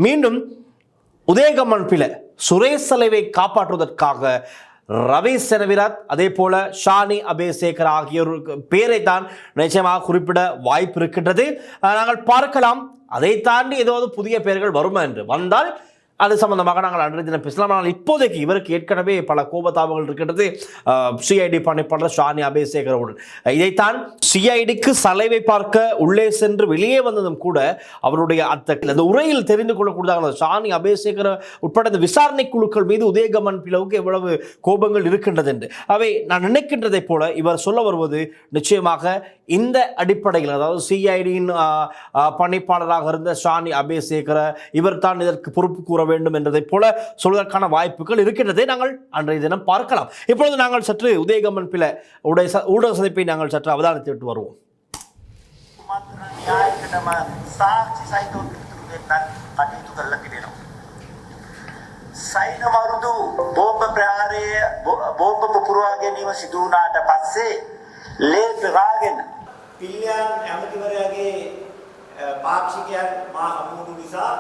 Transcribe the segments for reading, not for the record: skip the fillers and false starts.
மீண்டும் உதயகம்மன் பிள்ளை சுரேஷ் தலைவை காப்பாற்றுவதற்காக ரவீஷ் செனவிராத் அதே போல ஷானி அபேசேகர் ஆகியோர் பேரை தான் நிச்சயமாக குறிப்பிட வாய்ப்பு இருக்கின்றது. நாங்கள் பார்க்கலாம். அதை தாண்டி ஏதாவது புதிய பெயர்கள் வருமா என்று வந்தால் அது சம்பந்தமாக நாங்கள் அன்றைய தினம் பேசலாம். ஆனால் இப்போதைக்கு இவருக்கு ஏற்கனவே பல கோபதாபங்கள் இருக்கின்றது சிஐடி பணிப்பாளர் ஷானி அபேசேகருடன். இதைத்தான் சிஐடிக்கு சலைவை பார்க்க உள்ளே சென்று வெளியே வந்ததும் கூட அவருடைய அந்த உரையில் தெரிந்து கொள்ளக்கூடியதாக ஷானி அபேசேகர் உட்பட இந்த விசாரணை குழுக்கள் மீது உதயகம்மன் பிளவுக்கு எவ்வளவு கோபங்கள் இருக்கின்றது என்று அவை நான் நினைக்கின்றதை போல இவர் சொல்ல வருவது நிச்சயமாக இந்த அடிப்படையில், அதாவது சிஐடியின் பணிப்பாளராக இருந்த ஷானி அபேசேகர் இவர் தான் இதற்கு பொறுப்பு கூற வேண்டும் என்றதை போல சொல்வதற்கான வாய்ப்புகள் இருக்கின்றதை நாங்கள் அன்றைய தினம் பார்க்கலாம். இப்பொழுது நாங்கள் சற்று உதயகம்மன் பிள்ளை ஊடக சந்திப்பை நாங்கள் சற்று அவதானித்து விட்டு வருவோம். සයින වරුදු බෝම්බ ප්‍රහාරය බෝම්බ පුපුරවා ගැනීම සිදු වුණාට පස්සේ ලේ පෙරාගෙන පිළියන් ඇමතිවරයාගේ පාක්ෂිකයන් මා හමුවුණු නිසා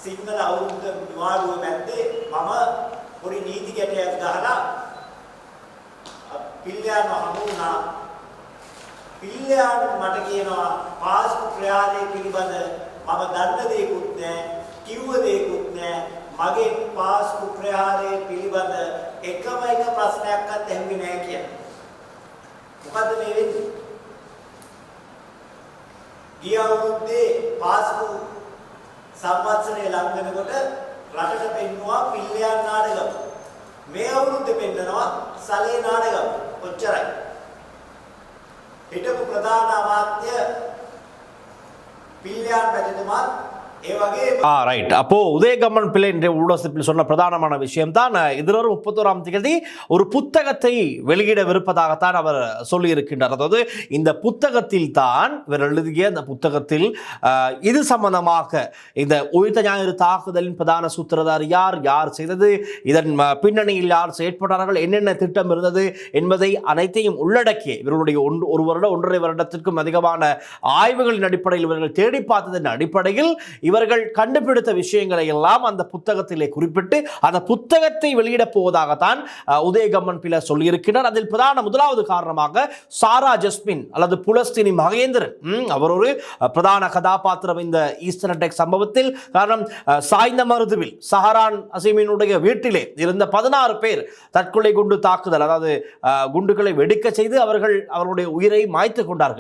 සිංහල අවුරුද්ද නිවාඩුව මැද්දේ මම පොඩි නීති ගැටයක් ගහලා පිළියන්ව හමු වුණා. පිළියන් මට කියනවා පාස්පු ප්‍රහාරය පිළිබඳ මම දන්න දෙයක්වත් නැහැ, කිව්ව දෙයක්වත් නැහැ. මගේ පාස්පු ප්‍රහාරය පිළිබඳ එකම එක ප්‍රශ්නයක්වත් ඇහුවේ නැහැ කියලා. මොකද්ද මේ වෙන්නේ? ගිය අවුරුද්දේ පාස්පු සම්වත්සරය ලං වෙනකොට රටට පෙන්නවා පිල්ලයන් නාඩගම. මේ අවුරුද්දේ පෙන්නනවා සලේ නාඩගම. ඔච්චරයි. හිටපු ප්‍රධාන අමාත්‍ය පිල්ලයන් පැතිතුමා ரைட். அப்போ உதயகம்மன் பிள்ளை என்ற ஊடகத்தில் சொன்ன பிரதானமான விஷயம் தான் எதிர்வரும் 31ஆம் தேதி ஒரு புத்தகத்தை வெளியிடவிருப்பதாகத்தான் அவர் சொல்லியிருக்கின்றார். அதாவது இந்த புத்தகத்தில் தான் இவர் எழுதிய அந்த புத்தகத்தில் இது சம்பந்தமாக இந்த உயிர்த்த ஞாயிறு தாக்குதலின் பிரதான சூத்திரதார் யார், யார் செய்தது, இதன் பின்னணியில் யார் செயற்பட்டார்கள், என்னென்ன திட்டம் இருந்தது என்பதை அனைத்தையும் உள்ளடக்கிய இவர்களுடைய ஒரு வருடம் 1.5 வருடத்திற்கும் அதிகமான ஆய்வுகளின் அடிப்படையில் இவர்கள் தேடி பார்த்ததன் அடிப்படையில் இவர்கள் கண்டுபிடித்த விஷயங்களை எல்லாம் அந்த புத்தகத்திலே குறிப்பிட்டு அந்த புத்தகத்தை வெளியிடப் போவதாகத்தான் உதயகம்மன் பிள்ளை சொல்லியிருக்கிறார். அதில் பிரதான முதலாவது காரணமாக சாரா ஜஸ்மின் அல்லது புலஸ்தீனி மகேந்திரன் அவர் ஒரு பிரதான கதாபாத்திரம் இந்த ஈஸ்டர்ன் அட்டாக் சம்பவத்தில். காரணம், சாய்ந்த மருதுவில் சஹரான் அசீமினுடைய வீட்டிலே இருந்த 16 பேர் தற்கொலை குண்டு தாக்குதல், அதாவது குண்டுகளை வெடிக்க செய்து அவர்களுடைய உயிரை மாய்த்து கொண்டார்கள்.